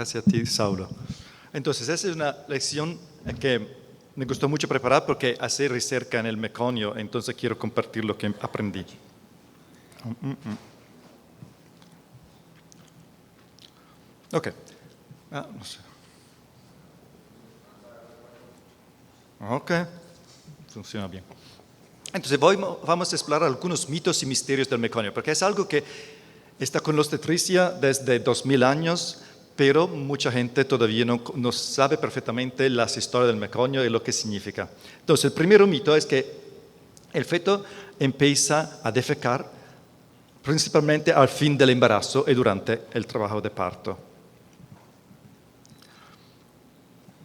Gracias a ti, Saulo. Entonces, esa es una lección que me gustó mucho preparar porque hacer recerca en el meconio, entonces quiero compartir lo que aprendí. Ok. No sé. Ok. Funciona bien. Entonces, vamos a explorar algunos mitos y misterios del meconio, porque es algo que está con la obstetricia desde 2000 años, pero mucha gente todavía no sabe perfectamente las historias del meconio y lo que significa. Entonces, el primer mito es que el feto empieza a defecar principalmente al fin del embarazo y durante el trabajo de parto.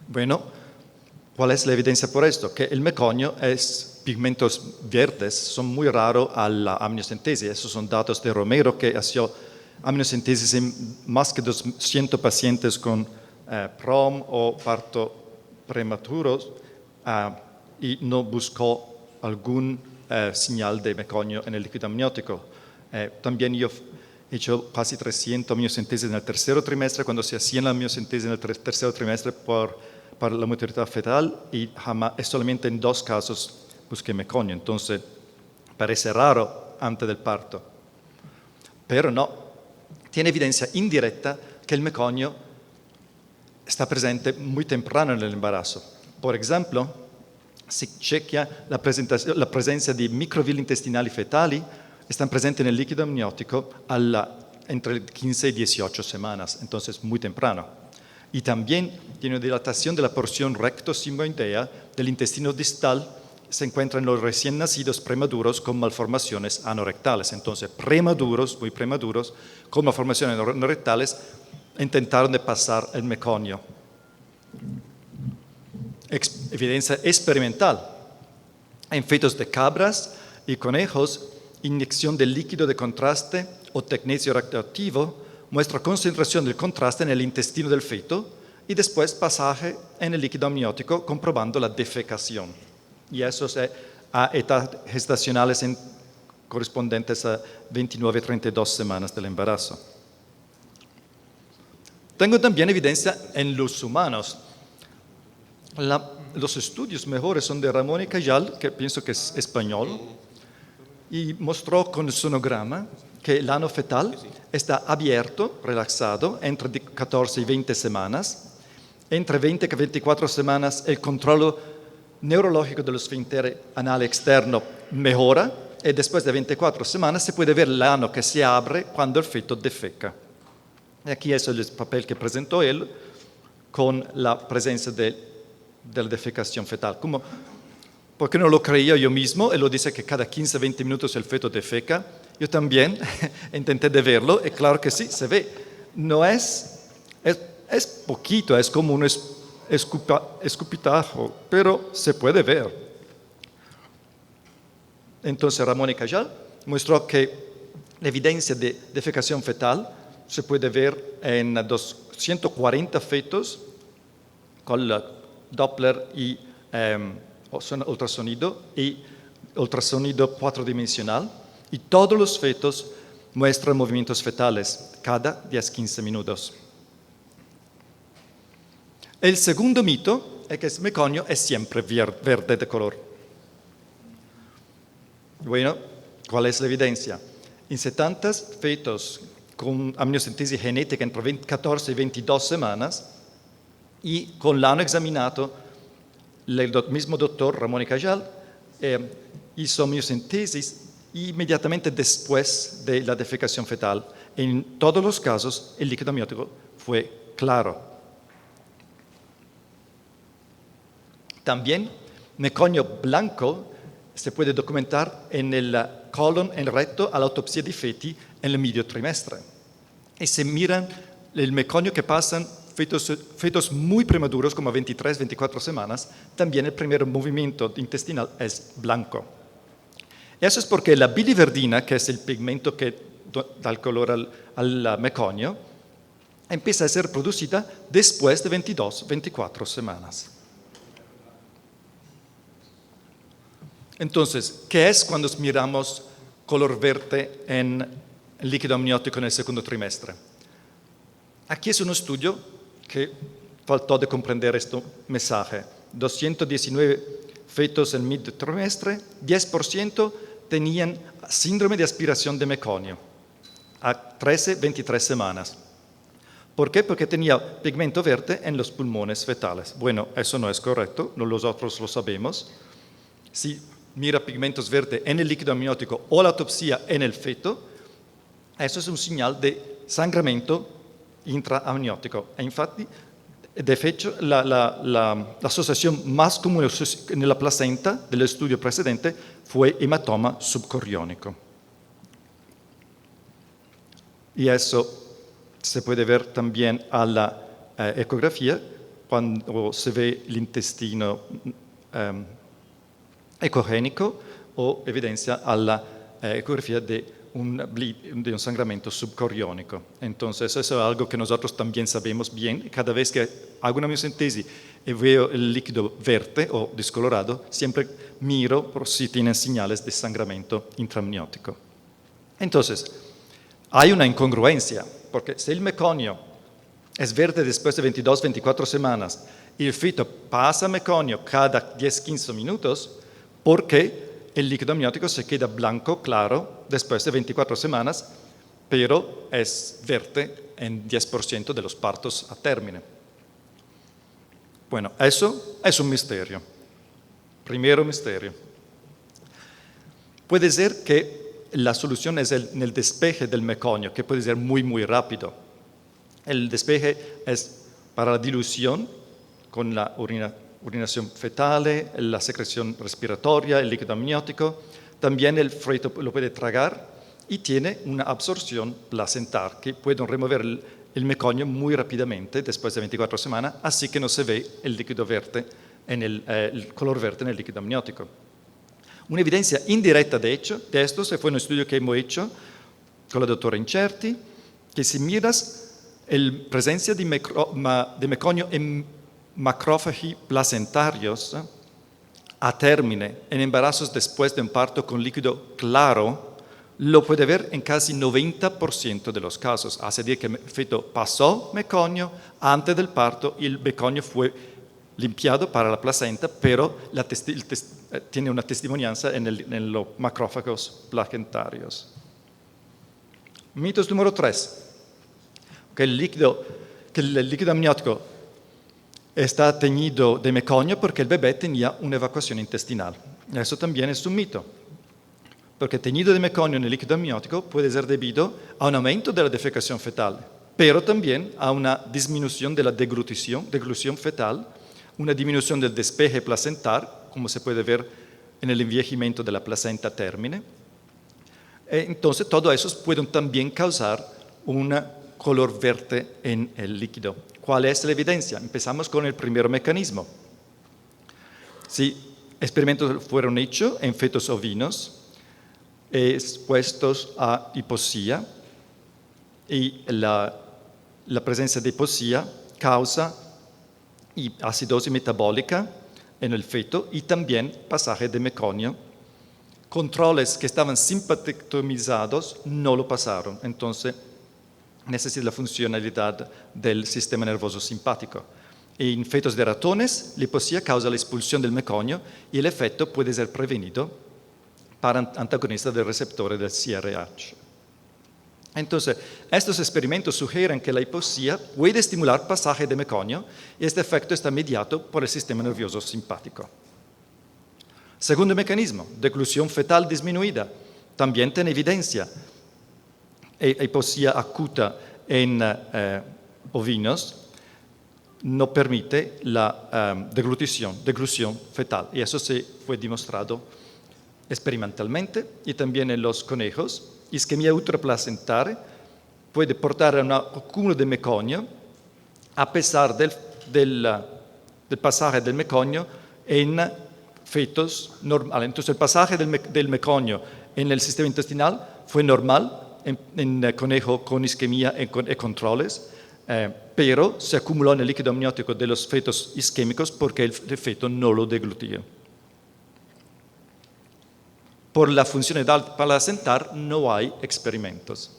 Bueno, ¿cuál es la evidencia por esto? Que el meconio pigmentos verdes son muy raros a la amniocentesis. Esos son datos de Romero, que hizo amniocentesis en más que 200 pacientes con PROM o parto prematuros y no buscó algún señal de meconio en el líquido amniótico. También yo he hecho casi 300 amniocentesis en el tercer trimestre, cuando se hacían la amniocentesis en el tercer trimestre para la mortalidad fetal, y solamente en 2 casos busqué meconio. Entonces, parece raro antes del parto. Pero no, tiene evidencia indirecta que el meconio está presente muy temprano en el embarazo. Por ejemplo, si chequea la presencia de microvilli intestinali fetali, están presentes en el líquido amniótico entre 15 y 18 semanas, entonces muy temprano. Y también tiene una dilatación de la porción recto-sigmoidea del intestino distal. Se encuentran los recién nacidos prematuros con malformaciones anorectales. Entonces, muy prematuros, con malformaciones anorectales, intentaron de pasar el meconio. Evidencia experimental. En fetos de cabras y conejos, inyección de líquido de contraste o tecnecio radioactivo muestra concentración del contraste en el intestino del feto y después pasaje en el líquido amniótico comprobando la defecación. Y eso es a etapas gestacionales correspondientes a 29-32 semanas del embarazo. Tengo también evidencia en los humanos. Los estudios mejores son de Ramón y Cajal, que pienso que es español, y mostró con el sonograma que el ano fetal está abierto, relaxado, entre 14 y 20 semanas. Entre 20 y 24 semanas el control neurológico del esfínter anal externo mejora y después de 24 semanas se puede ver el ano que se abre cuando el feto defeca. Y aquí es el papel que presentó él con la presencia de la defecación fetal. Porque no lo creía yo mismo, él lo dice que cada 15-20 minutos el feto defeca. Yo también intenté de verlo y claro que sí, se ve. No es poquito, es como un escupitajo, pero se puede ver. Entonces Ramón y Cajal mostró que la evidencia de defecación fetal se puede ver en 240 fetos con la Doppler y ultrasonido y ultrasonido 4-dimensional, y todos los fetos muestran movimientos fetales cada 10-15 minutos. El segundo mito es que el meconio es siempre verde de color. Bueno, ¿cuál es la evidencia? En 70 fetos con amniocentesis genética entre 14 y 22 semanas y con l'ano examinato, el mismo doctor Ramón y Cajal hizo amniocentesis inmediatamente después de la defecación fetal. En todos los casos, el líquido amniótico fue claro. También, meconio blanco se puede documentar en el colon, en el recto, a la autopsia de feti en el medio trimestre. Y se miran el meconio que pasan fetos muy prematuros, como 23-24 semanas, también el primer movimiento intestinal es blanco. Eso es porque la biliverdina, que es el pigmento que da el color al meconio, empieza a ser producida después de 22-24 semanas. Entonces, ¿qué es cuando miramos color verde en el líquido amniótico en el segundo trimestre? Aquí es un estudio que faltó de comprender este mensaje. 219 fetos en mid trimestre, 10% tenían síndrome de aspiración de meconio a 13-23 semanas. ¿Por qué? Porque tenía pigmento verde en los pulmones fetales. Bueno, eso no es correcto, nosotros lo sabemos. Si mira pigmentos verdes en el líquido amniótico o la autopsia en el feto, eso es un señal de sangramiento intraamniótico. E infatti, de hecho, la asociación más común en la placenta del estudio precedente fue hematoma subcoriónico. Y eso se puede ver también a la ecografía cuando se ve el intestino ecogénico o evidencia a la ecografía de un sangramiento subcoriónico. Entonces, eso es algo que nosotros también sabemos bien. Cada vez que hago una amniosentesi y veo el líquido verde o descolorado, siempre miro por si tienen señales de sangramiento intraamniótico. Entonces, hay una incongruencia, porque si el meconio es verde después de 22-24 semanas y el feto pasa meconio cada 10-15 minutos, ¿por qué el líquido amniótico se queda blanco, claro, después de 24 semanas, pero es verde en 10% de los partos a término? Bueno, eso es un misterio. Primero misterio. Puede ser que la solución es en el despeje del meconio, que puede ser muy, muy rápido. El despeje es para la dilución con la urinación fetal, la secreción respiratoria, el líquido amniótico. También el feto lo puede tragar y tiene una absorción placentar, que puede remover el meconio muy rápidamente después de 24 semanas, así que no se ve el líquido verde, el color verde en el líquido amniótico. Una evidencia indirecta, de hecho, de esto fue un estudio que hemos hecho con la doctora Incerti, que si miras la presencia de meconio en macrófagi placentarios a término en embarazos después de un parto con líquido claro, lo puede ver en casi 90% de los casos. Hace decir que el feto pasó meconio antes del parto y el meconio fue limpiado para la placenta, pero tiene una testimonianza en los macrófagos placentarios. Mitos número 3. Que el líquido amniótico está teñido de meconio porque el bebé tenía una evacuación intestinal. Eso también es un mito, porque el teñido de meconio en el líquido amniótico puede ser debido a un aumento de la defecación fetal, pero también a una disminución de la deglución fetal, una disminución del despeje placentar, como se puede ver en el envejecimiento de la placenta a término. Entonces, todo eso puede también causar un color verde en el líquido. ¿Cuál es la evidencia? Empezamos con el primer mecanismo. Si experimentos fueron hechos en fetos ovinos expuestos a hipoxia y la presencia de hipoxia causa acidosis metabólica en el feto y también pasaje de meconio. Controles que estaban simpatectomizados no lo pasaron, entonces necesita la funcionalidad del sistema nervioso simpático. En fetos de ratones, la hipoxia causa la expulsión del meconio y el efecto puede ser prevenido para antagonistas del receptor del CRH. Entonces, estos experimentos sugieren que la hipoxia puede estimular pasaje de meconio y este efecto está mediado por el sistema nervioso simpático. Segundo mecanismo, deglución fetal disminuida. También tiene evidencia. Hipoxia acuta en ovinos no permite la deglución fetal y eso se fue demostrado experimentalmente y también en los conejos. Isquemia ultraplacentar puede portar a un acúmulo de meconio a pesar del pasaje del meconio en fetos normales. Entonces el pasaje del meconio en el sistema intestinal fue normal en conejo con isquemia y controles, pero se acumuló en el líquido amniótico de los fetos isquémicos porque el feto no lo deglutía. Por la funcionalidad placentar no hay experimentos.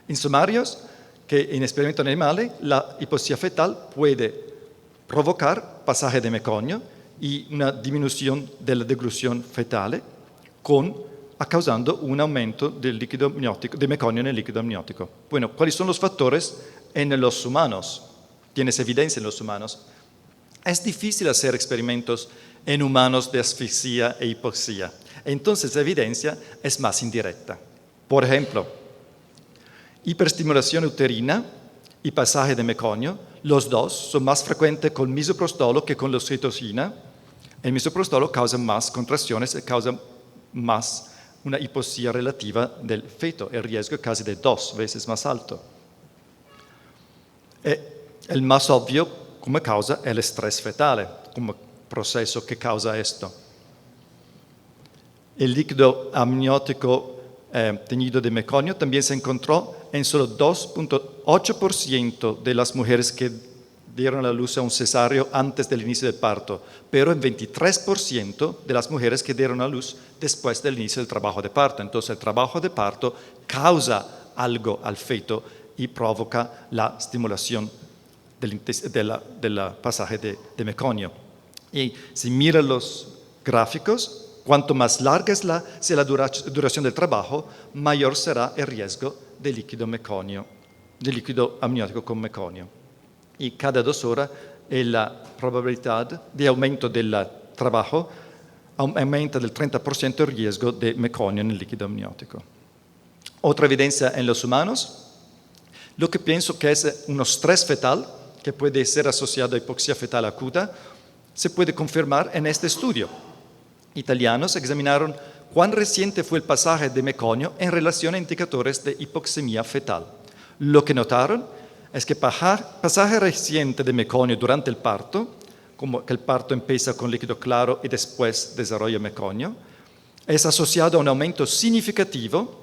En sumarios, que en experimento animales la hipoxia fetal puede provocar pasaje de meconio y una disminución de la deglución fetale causando un aumento del líquido amniótico, de meconio en el líquido amniótico. Bueno, ¿cuáles son los factores en los humanos? ¿Tienes evidencia en los humanos? Es difícil hacer experimentos en humanos de asfixia e hipoxia. Entonces la evidencia es más indirecta. Por ejemplo, hiperestimulación uterina y pasaje de meconio, los dos son más frecuentes con misoprostolo que con la oxitocina. El misoprostolo causa más contracciones y causa más una hipoxia relativa del feto. El riesgo es casi de 2 veces más alto. El más obvio como causa es el estrés fetale, como proceso que causa esto. El líquido amniótico teñido de meconio también se encontró en solo 2.8% de las mujeres que dieron a luz a un cesáreo antes del inicio del parto, pero en 23% de las mujeres que dieron a luz después del inicio del trabajo de parto. Entonces el trabajo de parto causa algo al feto y provoca la estimulación del pasaje de meconio. Y si mira los gráficos, cuanto más larga sea la duración del trabajo, mayor será el riesgo de líquido amniótico con meconio. Y cada 2 horas la probabilidad de aumento del trabajo aumenta del 30% el riesgo de meconio en el líquido amniótico. Otra evidencia en los humanos, lo que pienso que es un estrés fetal, que puede ser asociado a hipoxia fetal aguda, se puede confirmar en este estudio. Italianos examinaron cuán reciente fue el pasaje de meconio en relación a indicadores de hipoxemia fetal. Lo que notaron es que pasaje reciente de meconio durante el parto, como que el parto empieza con líquido claro y después desarrolla meconio, es asociado a un aumento significativo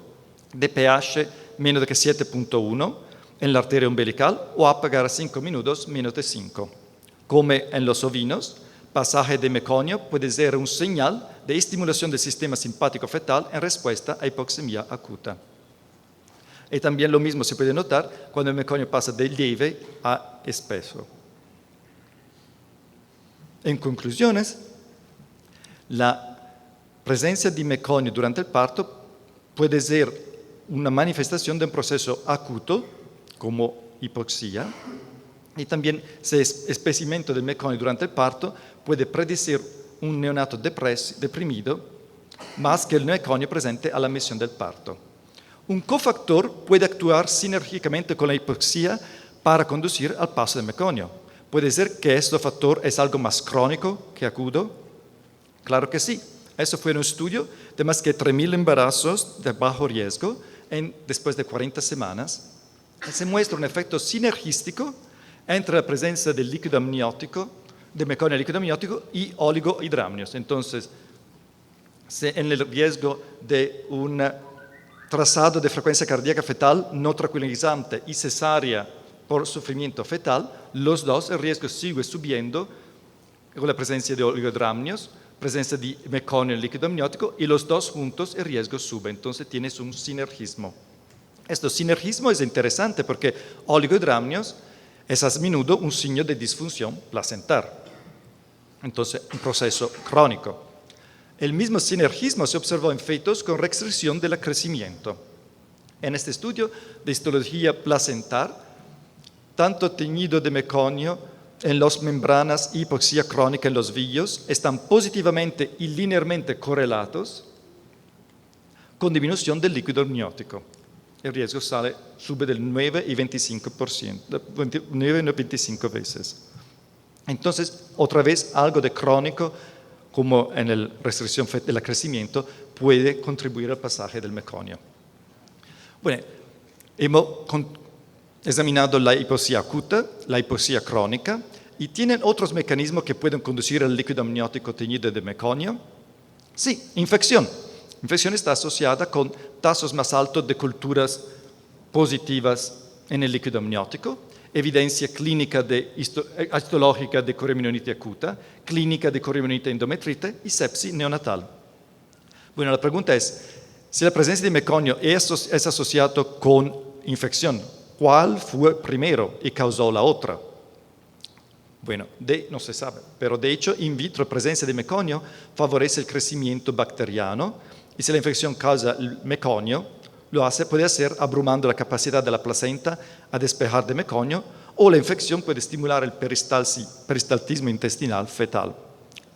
de pH menos de 7.1 en la arteria umbilical o apagar a 5 minutos menos de 5. Como en los ovinos, pasaje de meconio puede ser un señal de estimulación del sistema simpático fetal en respuesta a hipoxemia aguda. Y también lo mismo se puede notar cuando el meconio pasa de leve a espeso. En conclusiones, la presencia de meconio durante el parto puede ser una manifestación de un proceso agudo, como hipoxia, y también ese espesimiento del meconio durante el parto puede predecir un neonato deprimido más que el meconio presente a la misión del parto. Un cofactor puede actuar sinérgicamente con la hipoxia para conducir al paso del meconio. ¿Puede ser que este factor es algo más crónico que agudo? Claro que sí. Eso fue un estudio de más que 3.000 embarazos de bajo riesgo después de 40 semanas. Se muestra un efecto sinergístico entre la presencia del líquido amniótico, de meconio líquido amniótico y oligohidramnios. Entonces, en el riesgo de un trazado de frecuencia cardíaca fetal no tranquilizante y cesárea por sufrimiento fetal, los dos, el riesgo sigue subiendo con la presencia de oligohidramnios, presencia de meconio líquido amniótico, y los dos juntos el riesgo sube. Entonces tienes un sinergismo. Este sinergismo es interesante porque oligohidramnios es a menudo un signo de disfunción placentar. Entonces, un proceso crónico. El mismo sinergismo se observó en fetos con restricción del crecimiento. En este estudio de histología placentar, tanto teñido de meconio en las membranas y hipoxia crónica en los villos están positivamente y linealmente correlatos con disminución del líquido amniótico. El riesgo sube del 9 y 25%, 9 y 25 veces. Entonces, otra vez, algo de crónico, como en la restricción del crecimiento, puede contribuir al pasaje del meconio. Bueno, hemos examinado la hipoxia aguda, la hipoxia crónica, y tienen otros mecanismos que pueden conducir al líquido amniótico teñido de meconio. Sí, infección. Infección está asociada con tasas más altas de culturas positivas en el líquido amniótico, evidencia clínica histológica de coriomielitis aguda, clínica de coriomielitis endometrite y sepsis neonatal. Bueno, la pregunta es, si la presencia de meconio es asociada con infección, ¿cuál fue primero y causó la otra? Bueno, no se sabe, pero de hecho in vitro presencia de meconio favorece el crecimiento bacteriano y si la infección causa el meconio, puede hacer abrumando la capacidad de la placenta a despejar de meconio o la infección puede estimular el peristaltismo intestinal fetal.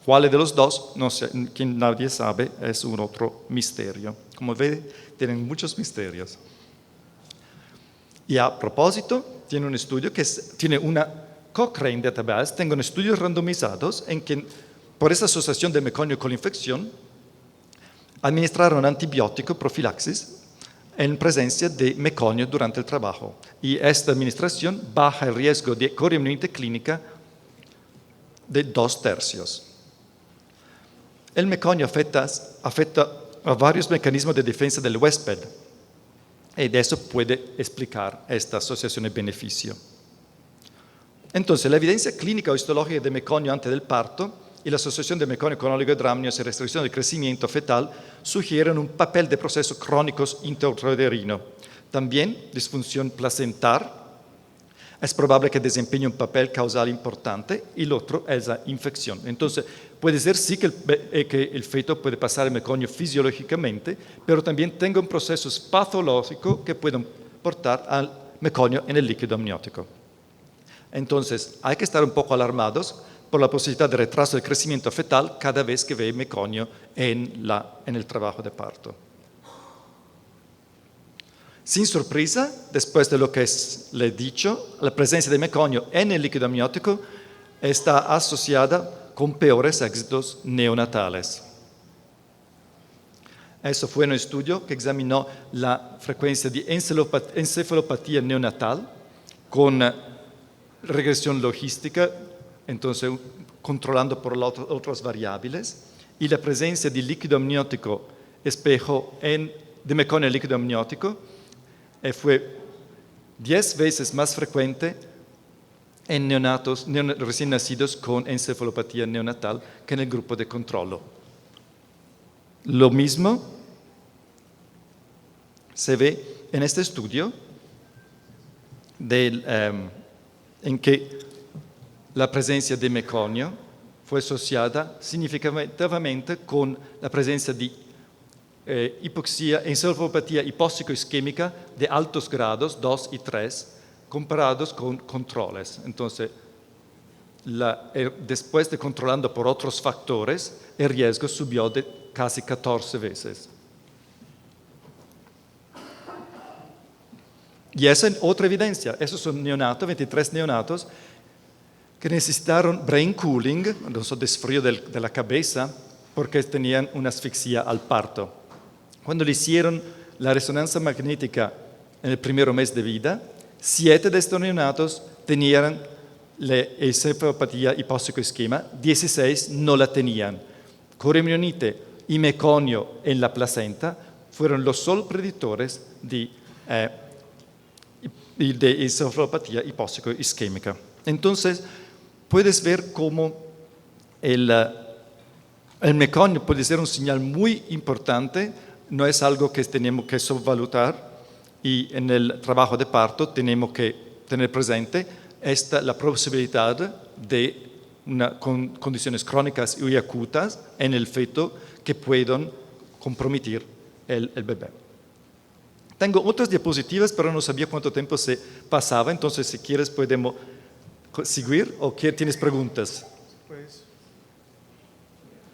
¿Cuál de los dos? No sé, quien nadie sabe, es un otro misterio. Como ve, tienen muchos misterios. Y a propósito, tiene un estudio tiene una Cochrane Database, tengo estudios randomizados en que por esta asociación de meconio con la infección administraron antibiótico profilaxis en presencia de meconio durante el trabajo. Y esta administración baja el riesgo de coriomielite clínica de 2/3. El meconio afecta a varios mecanismos de defensa del huésped y de eso puede explicar esta asociación de beneficio. Entonces, la evidencia clínica o histológica de meconio antes del parto y la asociación de meconio con oligodramnios y restricción del crecimiento fetal sugieren un papel de procesos crónicos intrauterino. También disfunción placentar. Es probable que desempeñe un papel causal importante y el otro es la infección. Entonces, puede ser sí que el feto puede pasar el meconio fisiológicamente, pero también tenga un proceso patológico que puede portar al meconio en el líquido amniótico. Entonces, hay que estar un poco alarmados por la posibilidad de retraso del crecimiento fetal cada vez que ve meconio en el trabajo de parto. Sin sorpresa, después de lo que le he dicho, la presencia de meconio en el líquido amniótico está asociada con peores éxitos neonatales. Eso fue un estudio que examinó la frecuencia de encefalopatía neonatal con regresión logística, entonces controlando por otras variables, y la presencia de líquido amniótico espejo de meconio en líquido amniótico fue 10 veces más frecuente en neonatos recién nacidos con encefalopatía neonatal que en el grupo de controlo. Lo mismo se ve en este estudio en que la presencia de meconio fue asociada significativamente con la presencia de hipoxia, encefalopatía hipóxico-isquémica de altos grados, 2 y 3, comparados con controles. Entonces, después de controlando por otros factores, el riesgo subió de casi 14 veces. Y esa es otra evidencia. Esos son neonatos, 23 neonatos, que necesitaron brain cooling, desfrío de la cabeza, porque tenían una asfixia al parto. Cuando le hicieron la resonancia magnética en el primer mes de vida, 7 de estos neonatos tenían la encefalopatía hipóxico-isquema, 16 no la tenían. Coriomielite y meconio en la placenta fueron los solo predictores de encefalopatía hipóxico-isquémica. Entonces, puedes ver cómo el meconio puede ser un señal muy importante, no es algo que tenemos que subvaluar y en el trabajo de parto tenemos que tener presente la posibilidad de condiciones crónicas y acutas en el feto que puedan comprometer el bebé. Tengo otras diapositivas, pero no sabía cuánto tiempo se pasaba, entonces si quieres podemos seguir o tienes preguntas. Pues,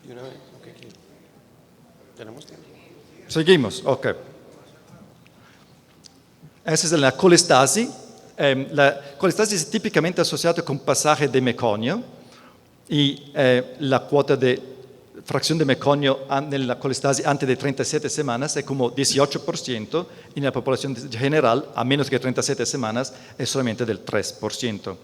¿y una vez? Okay. ¿Tenemos tiempo? Seguimos, ok. Esa es la colestasis. La colestasis es típicamente asociada con pasaje de meconio y la cuota de fracción de meconio en la colestasis antes de 37 semanas es como 18% y en la población general, a menos que 37 semanas, es solamente del 3%.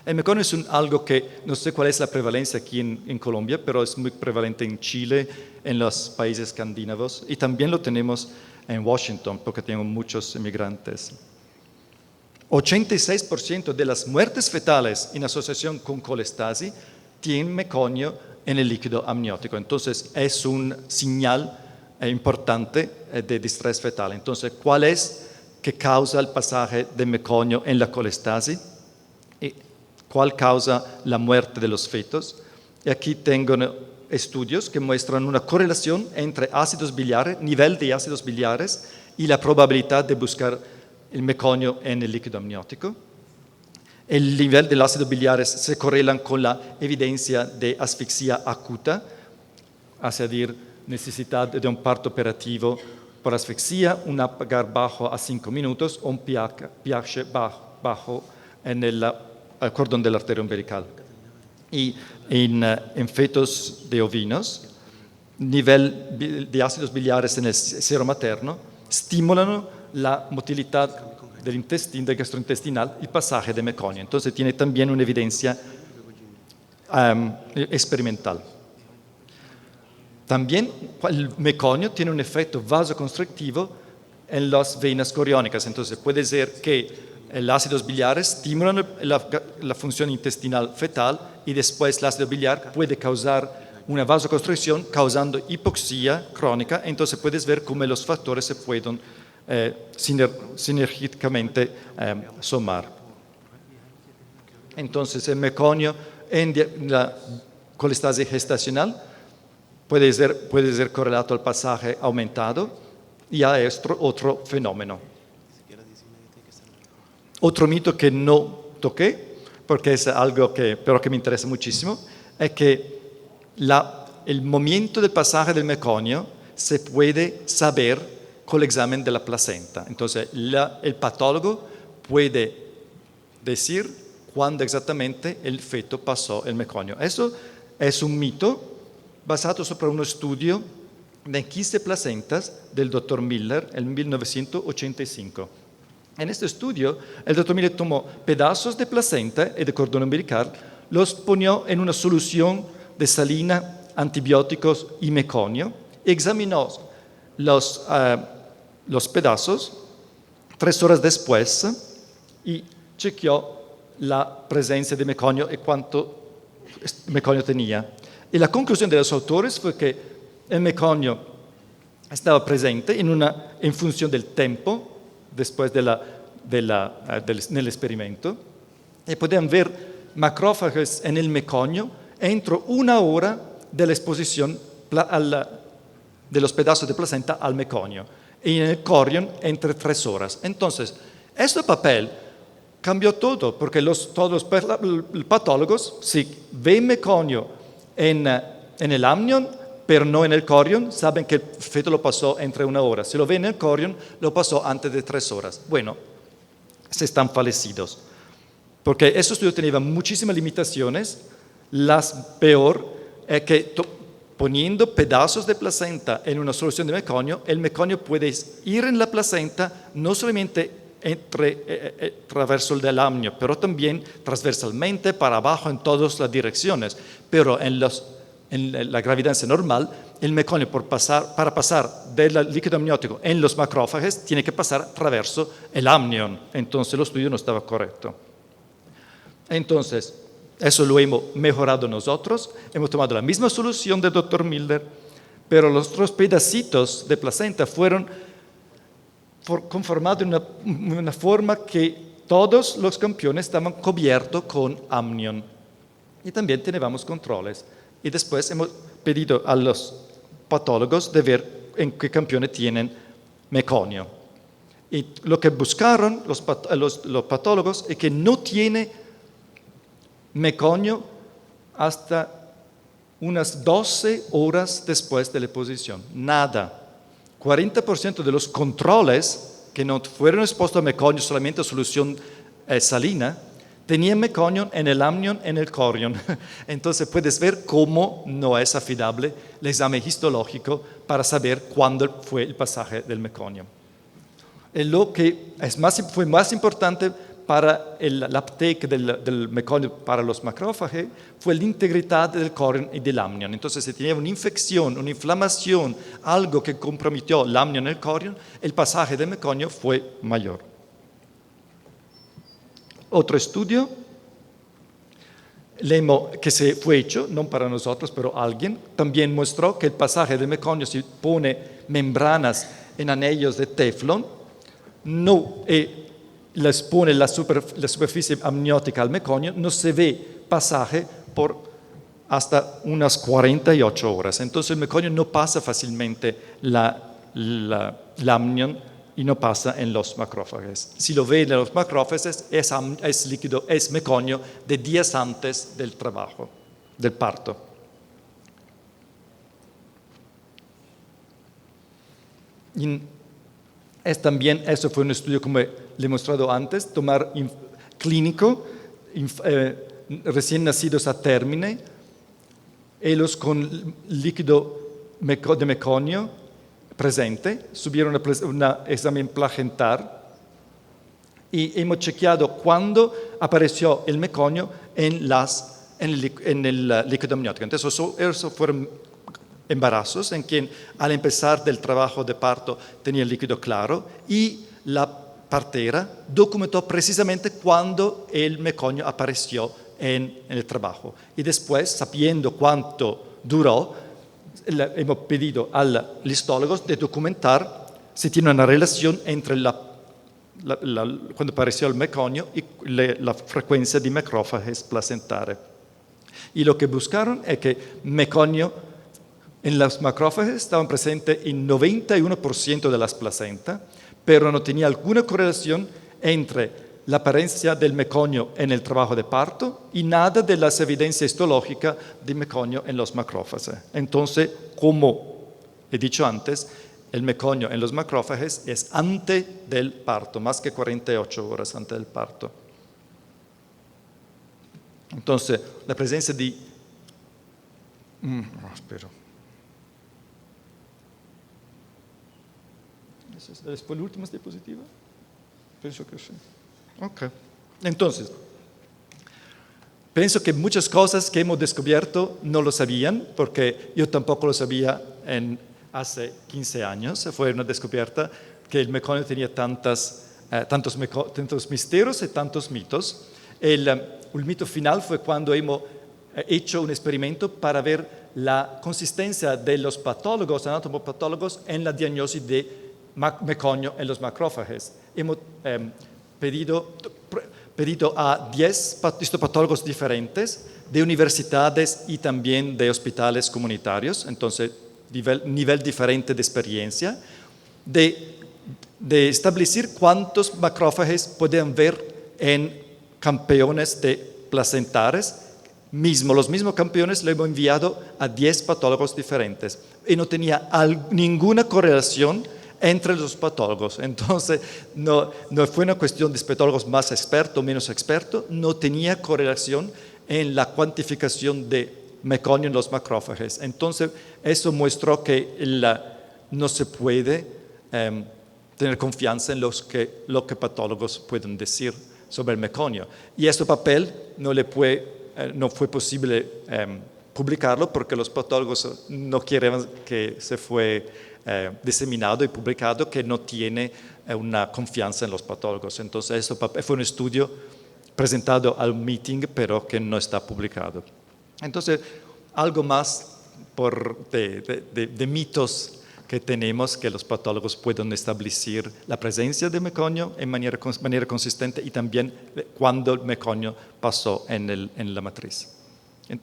El meconio es algo que no sé cuál es la prevalencia aquí en Colombia, pero es muy prevalente en Chile, en los países escandinavos y también lo tenemos en Washington porque tenemos muchos inmigrantes. 86% de las muertes fetales en asociación con colestasis tienen meconio en el líquido amniótico. Entonces es un señal importante de distrés fetal. Entonces, ¿cuál es que causa el pasaje del meconio en la colestasis y cuál causa la muerte de los fetos. Y aquí tengo estudios que muestran una correlación entre ácidos biliares, nivel de ácidos biliares y la probabilidad de buscar el meconio en el líquido amniótico. El nivel del ácido biliares se correlan con la evidencia de asfixia acuta, es decir, necesidad de un parto operativo por asfixia, un apagar bajo a 5 minutos o un pH bajo en el cordón de la arteria umbilical. Y en fetos de ovinos, nivel de ácidos biliares en el seno materno estimulan la motilidad del intestino, del gastrointestinal y pasaje de meconio. Entonces tiene también una evidencia experimental. También el meconio tiene un efecto vasoconstrictivo en las venas coriónicas. Entonces puede ser que los ácidos biliares estimulan la función intestinal fetal y después el ácido biliar puede causar una vasoconstricción causando hipoxia crónica. Entonces puedes ver cómo los factores se pueden sinérgicamente sumar. Entonces el meconio en la colestasis gestacional puede ser correlato al pasaje aumentado y a otro fenómeno. Otro mito que no toqué, porque es algo pero que me interesa muchísimo, es que el momento del pasaje del meconio se puede saber con el examen de la placenta. Entonces, el patólogo puede decir cuándo exactamente el feto pasó el meconio. Eso es un mito basado sobre un estudio de 15 placentas del Dr. Miller en 1985. En este estudio, el Dr. Miller tomó pedazos de placenta y de cordón umbilical, los ponió en una solución de salina, antibióticos y meconio, y examinó los pedazos 3 horas después y chequeó la presencia de meconio y cuánto meconio tenía. Y la conclusión de los autores fue que el meconio estaba presente en función del tiempo después nel experimento, y podían ver macrófagos en el meconio entro 1 hora de la exposición de los pedazos de placenta al meconio, y en el corion entre 3 horas. Entonces, este papel cambió todo, porque todos los patólogos, si ven meconio en el amnion, pero no en el corion, saben que el feto lo pasó entre 1 hora. Si lo ven en el corion, lo pasó antes de 3 horas. Bueno, se están fallecidos, porque este estudio tenía muchísimas limitaciones. Las peor es que poniendo pedazos de placenta en una solución de meconio, el meconio puede ir en la placenta no solamente traverso del amnio, pero también transversalmente para abajo en todas las direcciones. Pero en la gravidancia normal, el meconio para pasar del líquido amniótico en los macrófagos tiene que pasar traverso el amnion. Entonces el estudio no estaba correcto. Entonces, eso lo hemos mejorado nosotros. Hemos tomado la misma solución del Dr. Miller, pero los otros pedacitos de placenta fueron conformados de una forma que todos los campeones estaban cubiertos con amnion. Y también teníamos controles. Y después hemos pedido a los patólogos de ver en qué campeones tienen meconio. Y lo que buscaron los patólogos es que no tiene meconio hasta unas 12 horas después de la exposición. Nada. 40% de los controles que no fueron expuestos a meconio solamente a solución salina, tenían meconio en el amnion, en el corion. Entonces puedes ver cómo no es afidable el examen histológico para saber cuándo fue el pasaje del meconio. Lo que fue más importante para el uptake del meconio para los macrófagos fue la integridad del corion y del amnion. Entonces, si tenía una infección, una inflamación, algo que comprometió el amnion y el corion, el pasaje del meconio fue mayor. Otro estudio que se fue hecho, no para nosotros, pero alguien, también mostró que el pasaje del meconio, si pone membranas en anillos de teflón, no le expone la superficie amniótica al meconio, no se ve pasaje por hasta unas 48 horas. Entonces el meconio no pasa fácilmente el amnión y no pasa en los macrófagos. Si lo ve en los macrófagos, es líquido, es meconio de días antes del trabajo, del parto. También, eso fue un estudio, como le he mostrado antes, tomar clínico, recién nacidos a término, ellos con líquido de meconio presente, subieron un examen placentar y hemos chequeado cuándo apareció el meconio en el líquido amniótico. Entonces, esos fueron embarazos en quien al empezar del trabajo de parto tenía el líquido claro y la partera documentó precisamente cuándo el meconio apareció en el trabajo. Y después, sabiendo cuánto duró, hemos pedido al histólogo de documentar si tiene una relación entre cuando apareció el meconio y la frecuencia de macrófagos placentare. Y lo que buscaron es que meconio en los macrófagos estaban presentes en 91% de las placentas, pero no tenía alguna correlación entre la apariencia del meconio en el trabajo de parto y nada de las evidencias histológicas de meconio en los macrófagos. Entonces, como he dicho antes, el meconio en los macrófagos es antes del parto, más que 48 horas antes del parto. Entonces, la presencia de... ¿Fue la última diapositiva? Pienso que sí. Ok. Entonces, pienso que muchas cosas que hemos descubierto no lo sabían, porque yo tampoco lo sabía hace 15 años. Fue una descubierta que el meconio tenía tantos misterios y tantos mitos. El mito final fue cuando hemos hecho un experimento para ver la consistencia de los patólogos, anatomopatólogos, en la diagnosis de meconio en los macrófagos. Hemos pedido a 10 histopatólogos diferentes de universidades y también de hospitales comunitarios, entonces nivel diferente de experiencia, de establecer cuántos macrófagos pueden ver en campeones de placentares. Los mismos campeones le hemos enviado a 10 patólogos diferentes y no tenía ninguna correlación entre los patólogos. Entonces, no fue una cuestión de patólogos más expertos o menos expertos, no tenía correlación en la cuantificación de meconio en los macrófagos. Entonces, eso mostró que no se puede tener confianza en lo que patólogos pueden decir sobre el meconio. Y este papel no fue posible publicarlo porque los patólogos no quieren que se fue diseminado y publicado, que no tiene una confianza en los patólogos. Entonces, eso fue un estudio presentado al meeting, pero que no está publicado. Entonces, algo más de mitos que tenemos, que los patólogos pueden establecer la presencia de meconio en manera consistente y también cuando el meconio pasó en la matriz. Thank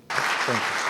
you.